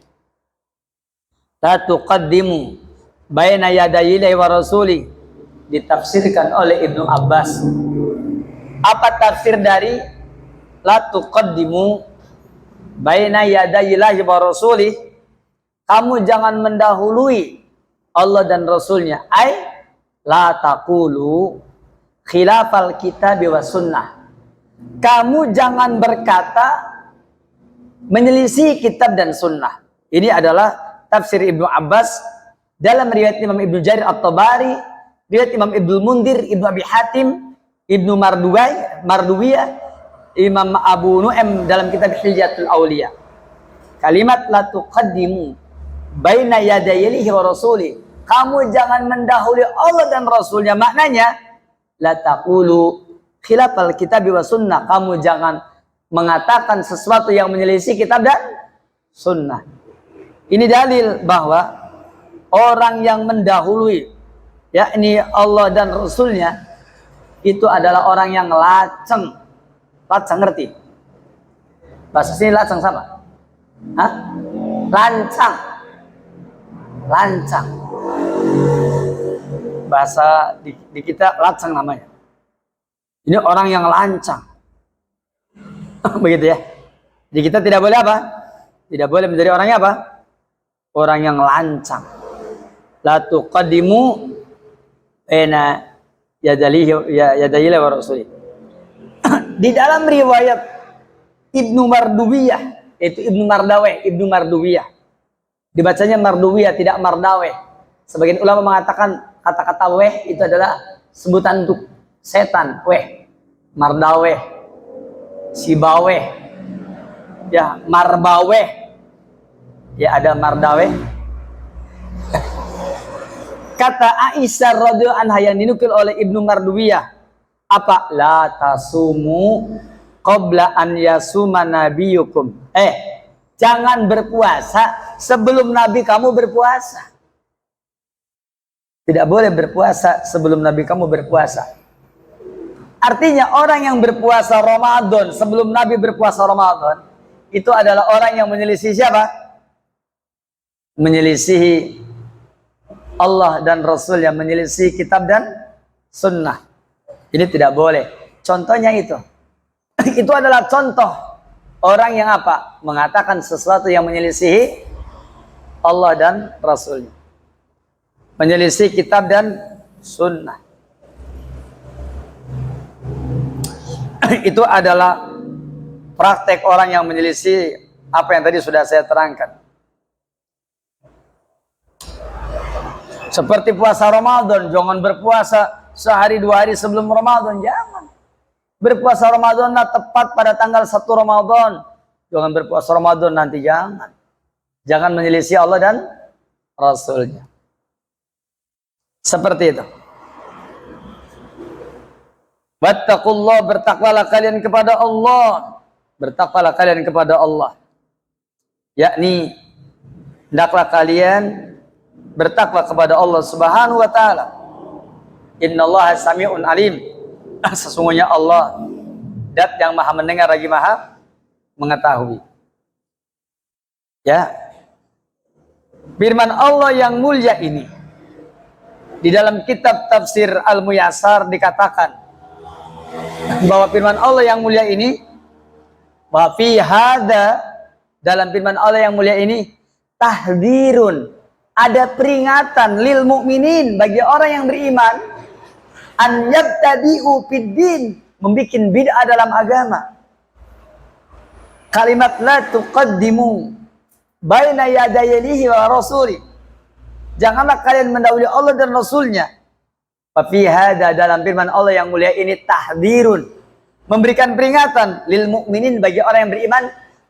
la tuqaddimu baina yadayillahi wa rasuli, ditafsirkan oleh Ibnu Abbas. Apa tafsir dari la tuqaddimu baina yadayillahi wa rasuli? Kamu jangan mendahului Allah dan Rasulnya. Ai la taqulu khilafal kitabi wa sunnah. Kamu jangan berkata menyelisih kitab dan sunnah. Ini adalah tafsir Ibnu Abbas dalam riwayat Imam Ibnu Jarir At-Tabari, riwayat Imam Ibnu Mundir, Ibnu Abi Hatim, Ibnu Marduwiyah, Imam Abu Nu'aim dalam kitab Hilyatul Auliya. Kalimat la tuqaddimu baina yadayillahi wa rasuli. Kamu jangan mendahului Allah dan Rasulnya. Maknanya la taqulu khilafal kitabi wa sunnah. Kamu jangan mengatakan sesuatu yang menyelisih kitab dan sunnah. Ini dalil bahwa orang yang mendahului, yakni Allah dan Rasulnya, itu adalah orang yang laceng. Laceng ngerti? Bahasa sini laceng sama? Hah? Lancang. Lancang. Bahasa di kita laceng namanya. Ini orang yang lancang. Begitu ya. Jadi kita tidak boleh apa? Tidak boleh menjadi orangnya apa? Orang yang lancang. La tuqaddimu baina yadayillahi wa rasuli. Di dalam riwayat Ibnu Marduwiyah, yaitu Ibnu Marduwiyah. Dibacanya Marduwiyah, tidak Mardaweh. Sebagian ulama mengatakan kata-kata weh itu adalah sebutan untuk setan, weh. Mardaweh, Sibaweh, ya Marbaweh, ya ada Mardaweh. Kata Aisyah radhiyallahu anha yang dinukil oleh Ibnu Marduwiyah, apa? La tasumu qabla an yasuma nabiyukum. Jangan berpuasa sebelum Nabi kamu berpuasa. Tidak boleh berpuasa sebelum Nabi kamu berpuasa. Artinya orang yang berpuasa Ramadan sebelum Nabi berpuasa Ramadan, itu adalah orang yang menyelisih siapa? menyelisihi Allah dan Rasul, yang menyelisihi kitab dan sunnah. Ini tidak boleh. Contohnya itu. Itu adalah contoh orang yang apa? Mengatakan sesuatu yang menyelisihi Allah dan Rasulnya, menyelisih kitab dan sunnah. Itu adalah praktek orang yang menyelisih apa yang tadi sudah saya terangkan. Seperti puasa Ramadan, jangan berpuasa sehari 2 hari sebelum Ramadan, jangan. Berpuasa Ramadan tepat pada tanggal 1 Ramadan. Jangan berpuasa Ramadan nanti, jangan. Jangan menyelisih Allah dan Rasulnya. Seperti itu. Wattaqullah, bertakwalah kalian kepada Allah. Bertakwalah kalian kepada Allah. Yakni, hendaklah kalian bertakwa kepada Allah Subhanahu wa taala. Innallaha sami'un alim. Sesungguhnya Allah Dat yang Maha mendengar lagi Maha mengetahui. Ya. Firman Allah yang mulia ini di dalam kitab tafsir Al-Muyassar dikatakan bahwa firman Allah yang mulia ini, wa fi hadza, dalam firman Allah yang mulia ini, tahdzirun, ada peringatan lil mukminin, bagi orang yang beriman, an yabtadi'u fid din, membikin bid'ah dalam agama. Kalimat la tuqaddimu baina yadayhi wa rasuli, janganlah kalian mendahului Allah dan Rasulnya. Fa fi hadza, dalam firman Allah yang mulia ini, tahdzirun, memberikan peringatan lil mukminin, bagi orang yang beriman,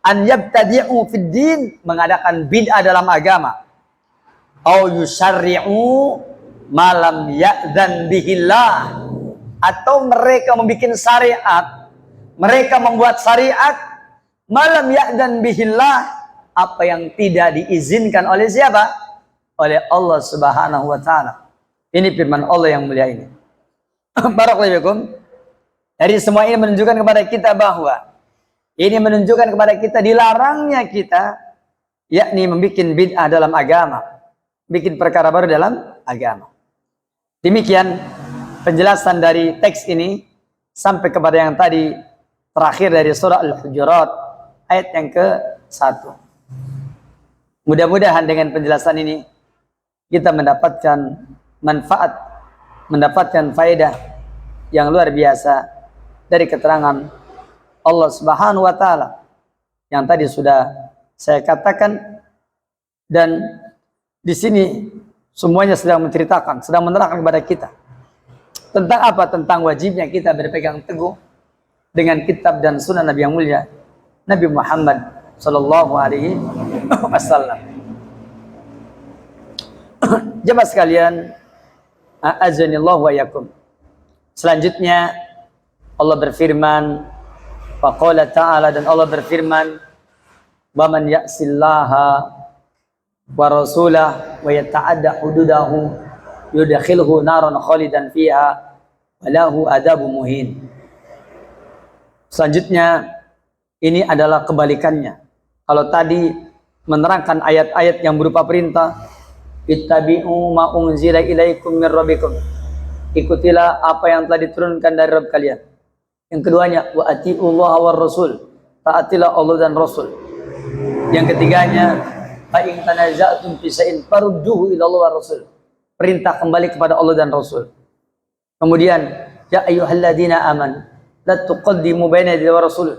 an yabtadi'u fid din, mengadakan bid'ah dalam agama, au yusyarri'u ma lam ya'dzan bihillah, atau mereka membuat syariat, mereka membuat syariat malam ya'dzan bihillah, apa yang tidak diizinkan oleh siapa? Oleh Allah Subhanahu wa taala. Ini firman Allah yang mulia ini. Barakallahu fikum. Dari semua ini menunjukkan kepada kita bahwa ini menunjukkan kepada kita dilarangnya kita, yakni membuat bid'ah dalam agama, bikin perkara baru dalam agama. Demikian penjelasan dari teks ini sampai kepada yang tadi terakhir dari surah Al-Hujurat ayat yang ke-1. Mudah-mudahan dengan penjelasan ini kita mendapatkan manfaat, mendapatkan faedah yang luar biasa dari keterangan Allah Subhanahu wa taala yang tadi sudah saya katakan, dan di sini semuanya sedang menceritakan, sedang menerangkan kepada kita tentang apa? Tentang wajibnya kita berpegang teguh dengan kitab dan sunnah Nabi yang mulia, Nabi Muhammad sallallahu alaihi wasallam. Jemaah sekalian, a'azzanillahu wa yakum. Selanjutnya Allah berfirman, faqala ta'ala, dan Allah berfirman, wa man ya'sillaha wa rasulah wa yata'adda hududahu yudkhilhu naran khalidan fiha wa lahu adzabun muhin. Selanjutnya ini adalah kebalikannya. Kalau tadi menerangkan ayat-ayat yang berupa perintah, ittabi'u ma unzila ilaikum mir rabbikum, ikutilah apa yang telah diturunkan dari Rabb kalian. Yang keduanya, wa atiullaha war rasul, taatilah Allah dan Rasul. Yang ketiganya, fa in tanaza'tum fi shay'in farudduhu ila Allah war rasul, perintah kembali kepada Allah dan Rasul. Kemudian, ya ayyuhalladzina amanu la tuqaddimu baina yaday rasul,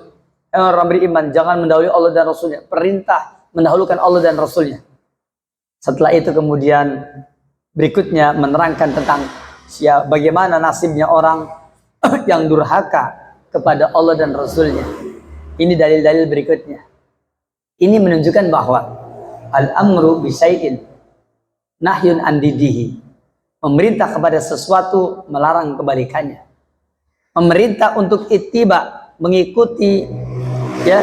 orang beriman jangan mendahului Allah dan Rasulnya, perintah mendahulukan Allah dan Rasulnya. Setelah itu kemudian berikutnya menerangkan tentang bagaimana nasibnya orang yang durhaka kepada Allah dan Rasulnya. Ini dalil-dalil berikutnya. Ini menunjukkan bahwa al-amru bisyai'in nahyun an didihi, memerintah kepada sesuatu, melarang kebalikannya. Memerintah untuk ittiba, mengikuti ya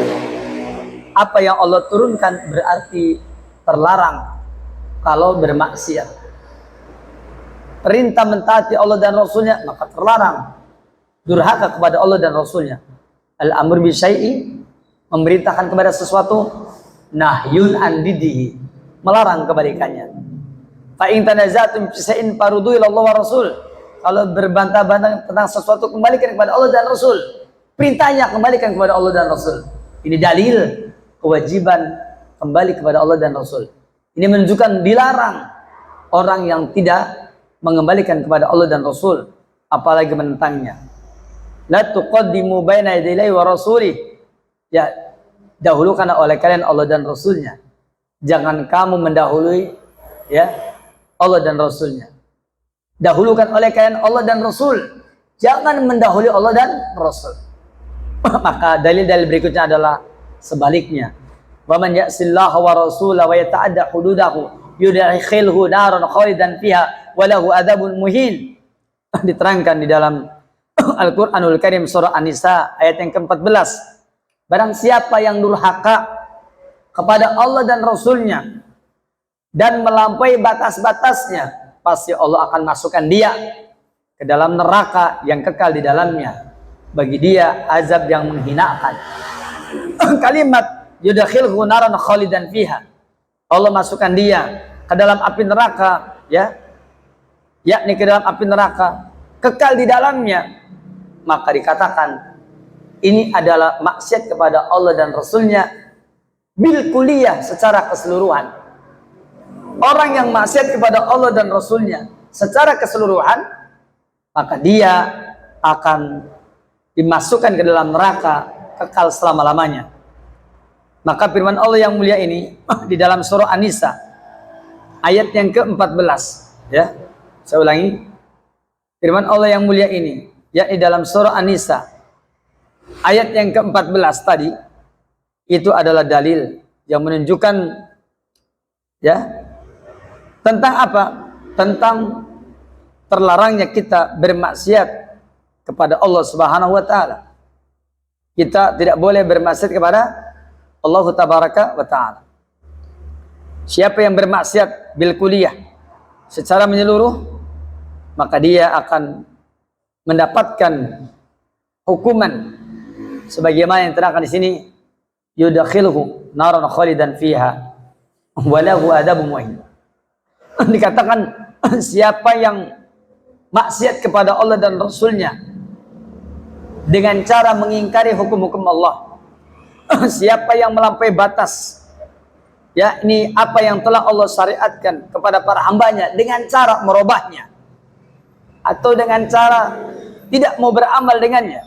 apa yang Allah turunkan, berarti terlarang kalau bermaksiat. Perintah mentaati Allah dan Rasulnya, maka terlarang durhaka kepada Allah dan Rasulnya. Al-amr bisyai'i, memerintahkan kepada sesuatu, nahyun an didihi, melarang kebalikannya. Fa in tanaza'tum fi shay'in farudhu ila Allah wa Rasul. Kalau berbantah-bantah tentang sesuatu, kembalikan kepada Allah dan Rasul. Perintahnya kembalikan kepada Allah dan Rasul. Ini dalil kewajiban kembali kepada Allah dan Rasul. Ini menunjukkan dilarang orang yang tidak mengembalikan kepada Allah dan Rasul, apalagi menentangnya. La tuqaddimu baina yadayi wa rasulih. Ya, dahulukan oleh kalian Allah dan Rasulnya. Jangan kamu mendahului ya Allah dan Rasulnya. Dahulukan oleh kalian Allah dan Rasul. Jangan mendahului Allah dan Rasul. Maka dalil-dalil berikutnya adalah sebaliknya. Wa man ya'sillaha wa rasulahu wa yata'adda hududahu yudkhilhu naran khalidan fiha wa lahu adzabun muhin. Diterangkan di dalam Al-Qur'anul Karim surah An-Nisa ayat yang ke-14. Barang siapa yang durhaka kepada Allah dan Rasulnya dan melampaui batas-batasnya, pasti Allah akan masukkan dia ke dalam neraka yang kekal di dalamnya. Bagi dia azab yang menghinakan. Kalimat yudkhilhu naran khalidan fiha, Allah masukkan dia ke dalam api neraka, ya, yakni ke dalam api neraka, kekal di dalamnya. Maka dikatakan ini adalah maksiat kepada Allah dan Rasulnya bil kulliyah, secara keseluruhan. Orang yang maksiat kepada Allah dan Rasulnya secara keseluruhan, maka dia akan dimasukkan ke dalam neraka kekal selama-lamanya. Maka firman Allah yang mulia ini di dalam surah An-Nisa ayat yang ke-14, ya. Saya ulangi. Firman Allah yang mulia ini yakni dalam surah An-Nisa ayat yang ke-14 tadi, itu adalah dalil yang menunjukkan ya tentang apa? Tentang terlarangnya kita bermaksiat kepada Allah Subhanahu wa taala. Kita tidak boleh bermaksiat kepada Allah Tabaraka wa taala. Siapa yang bermaksiat bil kulliyah, secara menyeluruh, maka dia akan mendapatkan hukuman sebagaimana yang terangkan di sini, yudkhilhu naran khalidan fiha wa lahu adzabun muhin. Dikatakan siapa yang maksiat kepada Allah dan Rasulnya dengan cara mengingkari hukum-hukum Allah, siapa yang melampaui batas, yakni apa yang telah Allah syariatkan kepada para hambanya dengan cara merubahnya atau dengan cara tidak mau beramal dengannya,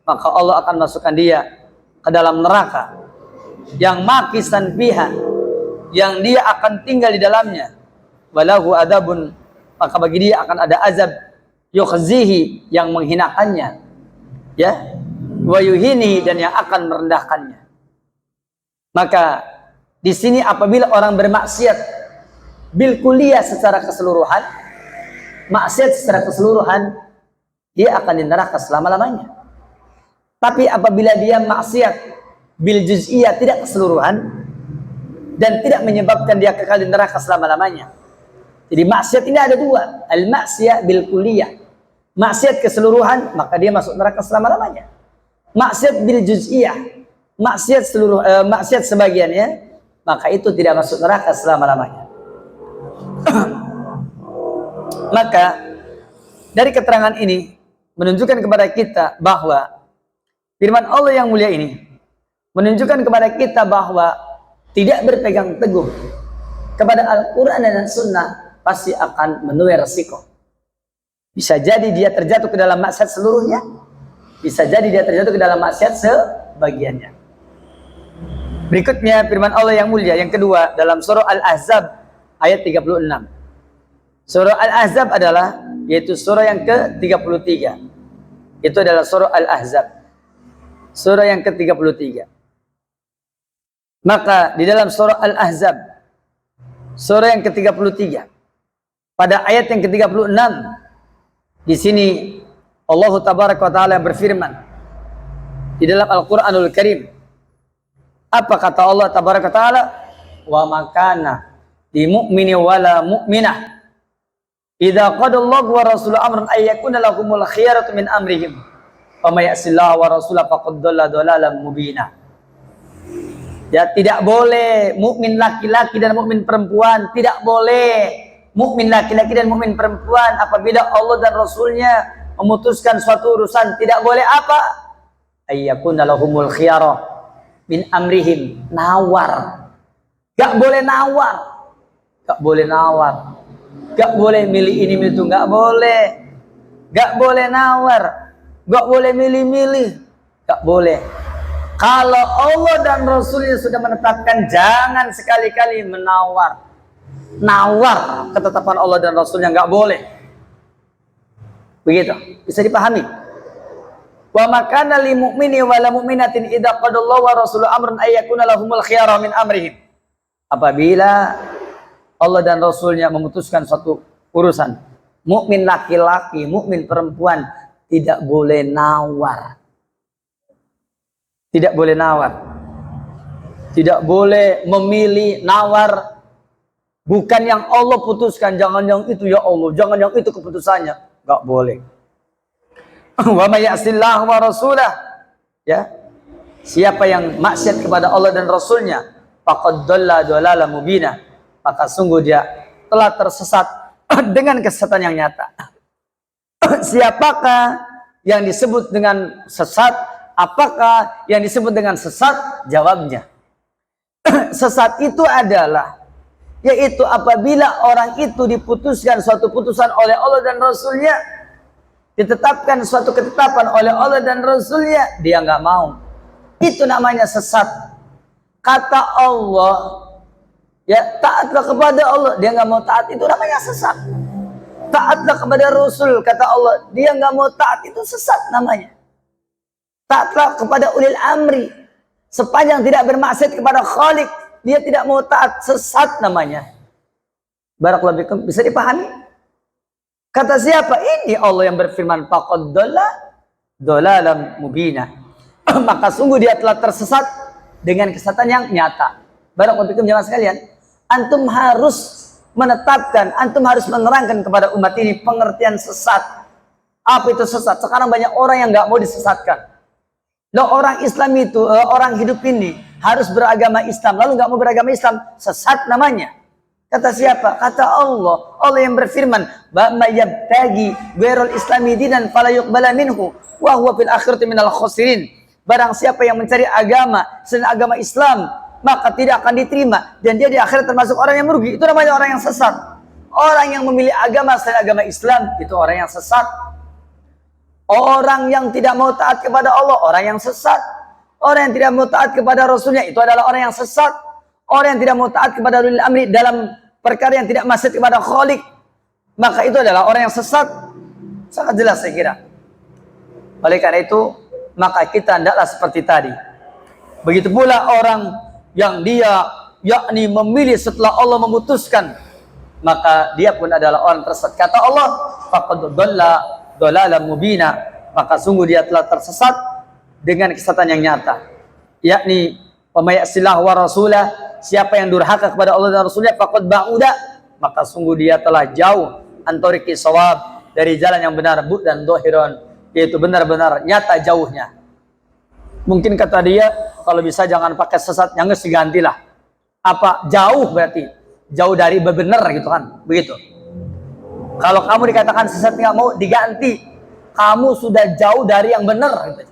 maka Allah akan masukkan dia ke dalam neraka yang makisan fiha, yang dia akan tinggal di dalamnya. Walahu adzabun, maka bagi dia akan ada azab yukhzihi, yang menghinakannya, ya, wa yuhini, dan yang akan merendahkannya. Maka di sini apabila orang bermaksiat bil kulliyah, secara keseluruhan, maksiat secara keseluruhan, dia akan di neraka selama-lamanya. Tapi apabila dia maksiat bil juz'iyah, tidak keseluruhan, dan tidak menyebabkan dia kekal di neraka selama-lamanya. Jadi maksiat ini ada dua, al-maksiyah bil kulliyah, maksiat keseluruhan, maka dia masuk neraka selama-lamanya. Maksiat bil juz'iyah, maksiat seluruh maksiat sebagiannya, maka itu tidak masuk neraka selama-lamanya. Maka dari keterangan ini menunjukkan kepada kita bahwa firman Allah yang mulia ini menunjukkan kepada kita bahwa tidak berpegang teguh kepada Al-Quran dan Sunnah pasti akan menuai resiko. Bisa jadi dia terjatuh ke dalam maksiat seluruhnya, bisa jadi dia terjatuh ke dalam maksiat sebagiannya. Berikutnya firman Allah yang mulia yang kedua dalam surah Al-Ahzab ayat 36. Surah Al-Ahzab adalah yaitu surah yang ke-33. Itu adalah surah Al-Ahzab, surah yang ke-33. Maka di dalam surah Al-Ahzab surah yang ke-33 pada ayat yang ke-36, di sini Allah Tabaraka wa taala berfirman di dalam Al-Qur'anul Karim. Apa kata Allah Tabaraka wa taala? Wa makana di mu'mini wala mu'minah idza qadallahu wa rasuluhu amran ay yakuna lahumul khiyaratu min amrihim wa may ya'sillaha wa rasulahu faqad dhalla dhalalan mubina. Ya, tidak boleh mukmin laki-laki dan mukmin perempuan, tidak boleh mukmin laki-laki dan mukmin perempuan apabila Allah dan Rasulnya memutuskan suatu urusan, tidak boleh apa? Ayyakuna lahumul khiyarah min amrihim, nawar. Gak boleh nawar. Gak boleh nawar. Gak boleh milih ini milih itu, gak boleh. Gak boleh nawar. Gak boleh milih-milih. Gak boleh. Kalau Allah dan Rasulnya sudah menetapkan, jangan sekali-kali menawar. Nawar ketetapan Allah dan Rasulnya, nggak boleh. Begitu, bisa dipahami. Wa makana lil mu'mini wa la mu'minatin idza qadallahu wa rasuluhu amran ay yakuna lahumul khiyara min amrihim. Apabila Allah dan Rasulnya memutuskan suatu urusan, mukmin laki-laki, mukmin perempuan tidak boleh nawar. Tidak boleh nawar. Tidak boleh memilih nawar. Bukan yang Allah putuskan. Jangan yang itu ya Allah. Jangan yang itu keputusannya. Gak boleh. Wa may ya'sillahu wa rasulah. Ya. Siapa yang maksiat kepada Allah dan Rasulnya, faqad dhalla dhalalan mubina. Maka sungguh dia telah tersesat dengan kesesatan yang nyata. Siapakah yang disebut dengan sesat? Apakah yang disebut dengan sesat? Jawabnya, sesat itu adalah, yaitu apabila orang itu diputuskan suatu putusan oleh Allah dan Rasulnya, ditetapkan suatu ketetapan oleh Allah dan Rasulnya, dia nggak mau. Itu namanya sesat. Kata Allah, ya taatlah kepada Allah, dia nggak mau taat, itu namanya sesat. Taatlah kepada Rasul, kata Allah, dia nggak mau taat, itu sesat namanya. Taatlah kepada ulil amri, sepanjang tidak bermaksiat kepada Khalik, dia tidak mau taat, sesat namanya. Barakallahu fikum, bisa dipahami? Kata siapa? Ini Allah yang berfirman, faqad dhalla dhalalan mubina. Maka sungguh dia telah tersesat dengan kesesatan yang nyata. Barakallahu fikum jemaah sekalian, antum harus menetapkan, antum harus menerangkan kepada umat ini pengertian sesat. Apa itu sesat? Sekarang banyak orang yang nggak mau disesatkan. Loh, orang Islam itu, orang hidup ini harus beragama Islam, lalu nggak mau beragama Islam, sesat namanya. Kata siapa? Kata Allah. Allah yang berfirman, "Bama yabtagi ghairul islami dinan fala yuqbala minhu wa huwa fil akhirati minal khasirin." Barang siapa yang mencari agama selain agama Islam, maka tidak akan diterima dan dia di akhirat termasuk orang yang merugi. Itu namanya orang yang sesat. Orang yang memilih agama selain agama Islam, itu orang yang sesat. Orang yang tidak mau taat kepada Allah, orang yang sesat. Orang yang tidak mau taat kepada Rasulnya, itu adalah orang yang sesat. Orang yang tidak mau taat kepada ulil amri dalam perkara yang tidak maksiat kepada Khalik, maka itu adalah orang yang sesat. Sangat jelas saya kira. Oleh karena itu, maka kita hendaklah seperti tadi. Begitu pula orang yang dia yakni memilih setelah Allah memutuskan, maka dia pun adalah orang tersesat. Kata Allah, faqad dhalla dhalalan mubina, maka sungguh dia telah tersesat dengan kesesatan yang nyata, yakni wa may ya'sillahu wa rasulah, siapa yang durhaka kepada Allah dan Rasulnya, faqad ba'uda, maka sungguh dia telah jauh antoriki shawab, dari jalan yang benar, bu dan dohiron, yaitu benar-benar nyata jauhnya. Mungkin kata dia, kalau bisa jangan pakai sesat, yang digantilah apa, jauh, berarti jauh dari benar gitu kan, begitu. Kalau kamu dikatakan sesat nggak mau, diganti, kamu sudah jauh dari yang benar gitu.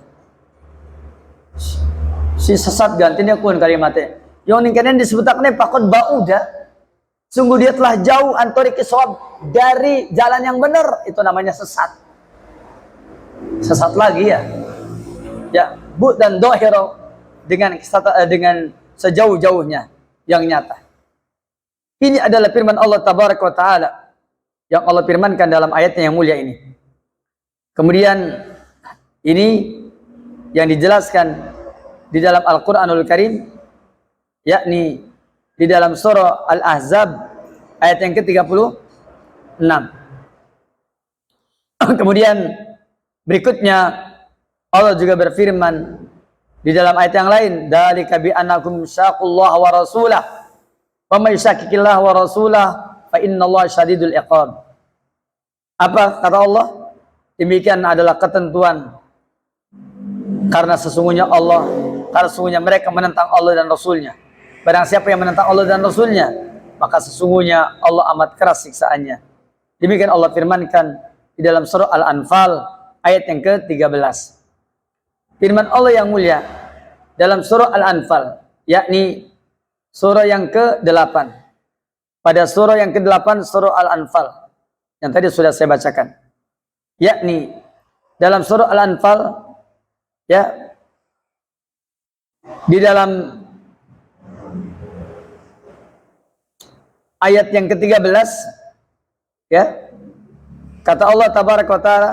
Si sesat gantinya kun kalimatnya yang kalian disebutkan pakot bauda, sungguh dia telah jauh antoriki shawab, dari jalan yang benar, itu namanya sesat. Sesat lagi ya, ya bu dan dohiro, dengan dengan sejauh-jauhnya yang nyata. Ini adalah firman Allah tabaraka wa taala yang Allah firmankan dalam ayatnya yang mulia ini. Kemudian ini yang dijelaskan di dalam Al-Quranul Karim, yakni di dalam surah Al-Ahzab ayat yang ke-36. Kemudian berikutnya Allah juga berfirman di dalam ayat yang lain, dzalika bi annakum syaqullaha wa rasulah wa may yushaqiqillaha wa rasulah fa innallaha syadidul iqab. Apa kata Allah? Demikian adalah ketentuan, karena sesungguhnya Allah karena sesungguhnya mereka menentang Allah dan Rasulnya. Barang siapa yang menentang Allah dan Rasulnya, maka sesungguhnya Allah amat keras siksaannya. Demikian Allah firmankan di dalam surah Al-Anfal ayat yang ke-13. Firman Allah yang mulia dalam surah Al-Anfal, yakni surah yang ke-8. Pada surah yang ke-8 surah Al-Anfal yang tadi sudah saya bacakan. Yakni dalam surah Al-Anfal, ya, di dalam ayat yang ke-13, ya, kata Allah tabaraka wa taala,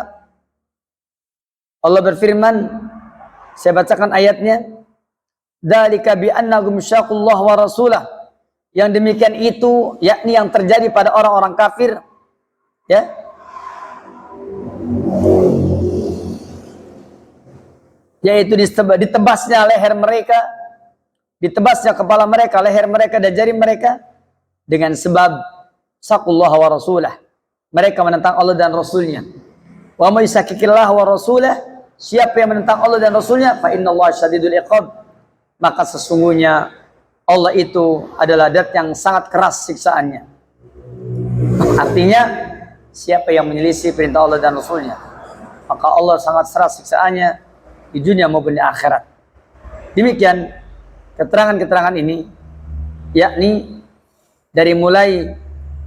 Allah berfirman, saya bacakan ayatnya, dzalika bi annahum syaqullah wa rasulah. Yang demikian itu yakni yang terjadi pada orang-orang kafir, ya, yaitu ditebasnya leher mereka, ditebasnya kepala mereka, leher mereka dan jari mereka dengan sebab saqullah wa rasulah. Mereka menentang Allah dan Rasulnya. Wa may yushaqiqillah wa rasulah, siapa yang menentang Allah dan Rasulnya, fa innallaha syadidul iqab, maka sesungguhnya Allah itu adalah zat yang sangat keras siksaannya. Artinya siapa yang menyelisih perintah Allah dan Rasulnya, maka Allah sangat keras siksaannya di dunia maupun di akhirat. Demikian keterangan-keterangan ini, yakni dari mulai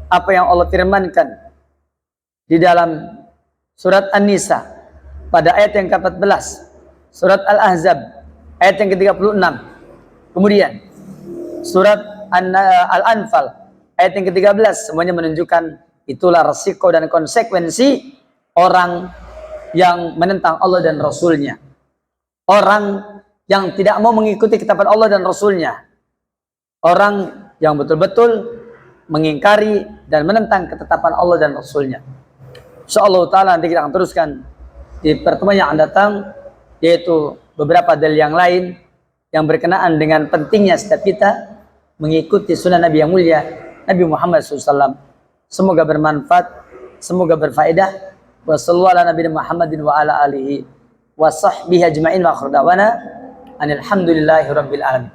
apa yang Allah firmankan di dalam surat An-Nisa pada ayat yang ke-14, surat Al-Ahzab ayat yang ke-36, kemudian surat Al-Anfal ayat yang ke-13, semuanya menunjukkan itulah resiko dan konsekuensi orang yang menentang Allah dan Rasulnya. Orang yang tidak mau mengikuti ketetapan Allah dan Rasulnya. Orang yang betul-betul mengingkari dan menentang ketetapan Allah dan Rasulnya. InsyaAllah ta'ala nanti kita akan teruskan di pertemuan yang akan datang, yaitu beberapa dalil yang lain yang berkenaan dengan pentingnya setiap kita mengikuti sunnah Nabi yang mulia, Nabi Muhammad SAW. Semoga bermanfaat, semoga berfaedah. Wa sallallahu ala nabiyina Muhammadin wa ala alihi wa sahbihi ajma'in wa akhir da'wana anil hamdulillahi rabbil alamin.